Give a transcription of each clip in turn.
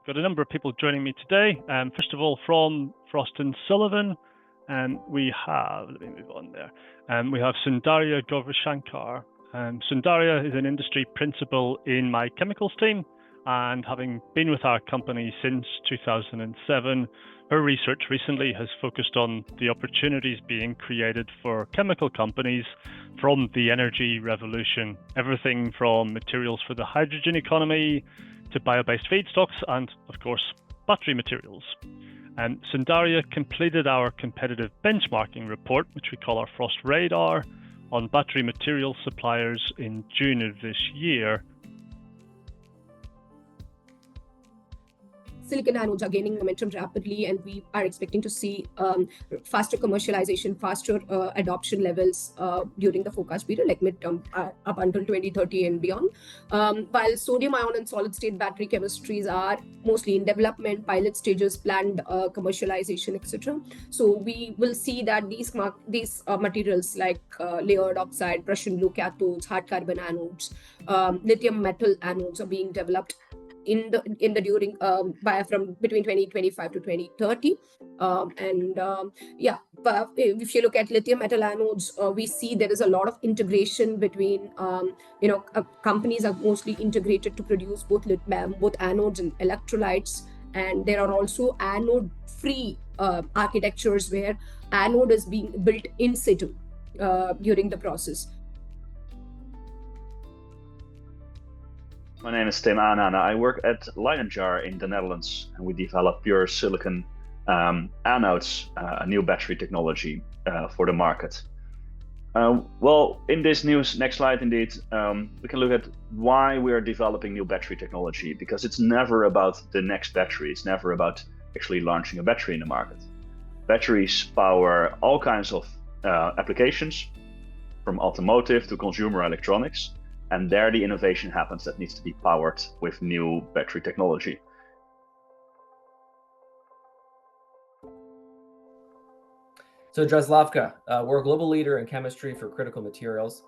got a number of people joining me today. First of all, from Frost & Sullivan, we have, let me move on there, we have Sundarya Gaurashankar. Sundarya is an industry principal in my chemicals team, and having been with our company since 2007, her research recently has focused on the opportunities being created for chemical companies from the energy revolution, everything from materials for the hydrogen economy to bio-based feedstocks and, of course, battery materials. Sundarya completed our competitive benchmarking report, which we call our Frost Radar, on battery material suppliers in June of this year. Silicon anodes are gaining momentum rapidly, and we are expecting to see faster commercialization, faster adoption levels during the forecast period, like midterm up until 2030 and beyond. While sodium ion and solid state battery chemistries are mostly in development, pilot stages, planned commercialization, etc. So we will see that these materials like layered oxide, Prussian blue cathodes, hard carbon anodes, lithium metal anodes are being developed from between 2025 to 2030. But if you look at lithium metal anodes, we see there is a lot of integration between, companies are mostly integrated to produce both anodes and electrolytes. And there are also anode-free architectures where anode is being built in situ during the process. My name is Tim Aanana. I work at Jar in the Netherlands, and we develop pure silicon anodes, a new battery technology for the market. Well, in this next slide, indeed, we can look at why we are developing new battery technology, because it's never about the next battery. It's never about actually launching a battery in the market. Batteries power all kinds of applications, from automotive to consumer electronics. And there the innovation happens that needs to be powered with new battery technology. So Dreslavka, we're a global leader in chemistry for critical materials.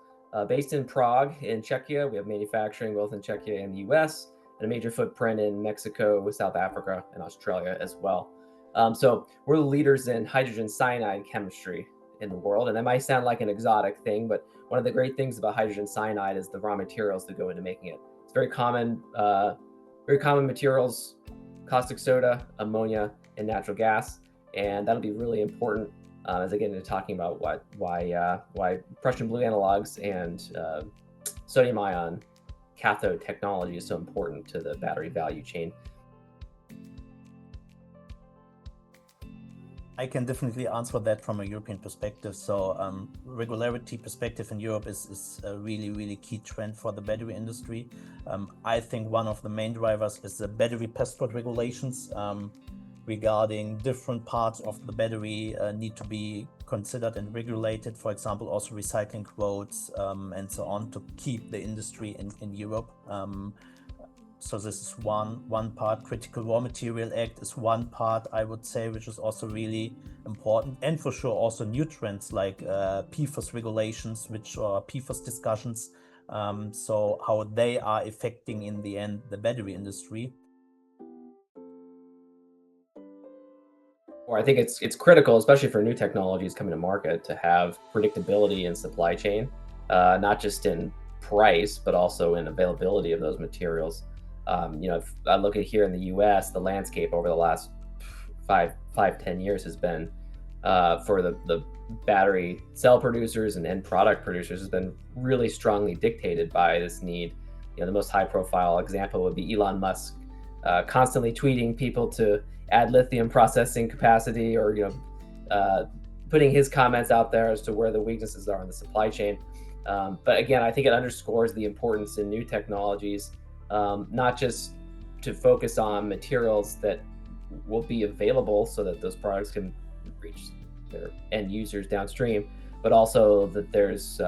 Based in Prague in Czechia, we have manufacturing both in Czechia and the US, and a major footprint in Mexico, South Africa, and Australia as well. So we're the leaders in hydrogen cyanide chemistry in the world. And that might sound like an exotic thing, but one of the great things about hydrogen cyanide is the raw materials that go into making it. It's very common materials: caustic soda, ammonia, and natural gas. And that'll be really important as I get into talking about why Prussian blue analogs and sodium ion cathode technology is so important to the battery value chain. I can definitely answer that from a European perspective. So regularity perspective in Europe is a really, really key trend for the battery industry. I think one of the main drivers is the battery passport regulations regarding different parts of the battery need to be considered and regulated. For example, also recycling quotes and so on, to keep the industry in Europe. So this is one part. Critical Raw Material Act is one part, I would say, which is also really important. And for sure, also new trends like PFAS regulations, or PFAS discussions. So how they are affecting, in the end, the battery industry. Well, I think it's critical, especially for new technologies coming to market, to have predictability in supply chain, not just in price, but also in availability of those materials. If I look at here in the US, the landscape over the last 5-10 years has been, for the battery cell producers and end product producers, has been really strongly dictated by this need. The most high profile example would be Elon Musk constantly tweeting people to add lithium processing capacity, or putting his comments out there as to where the weaknesses are in the supply chain. But again, I think it underscores the importance in new technologies, not just to focus on materials that will be available so that those products can reach their end users downstream, but also that there's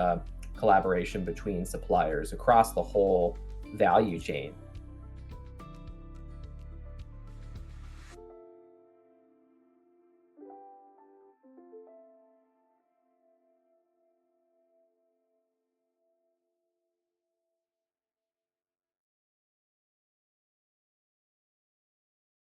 collaboration between suppliers across the whole value chain.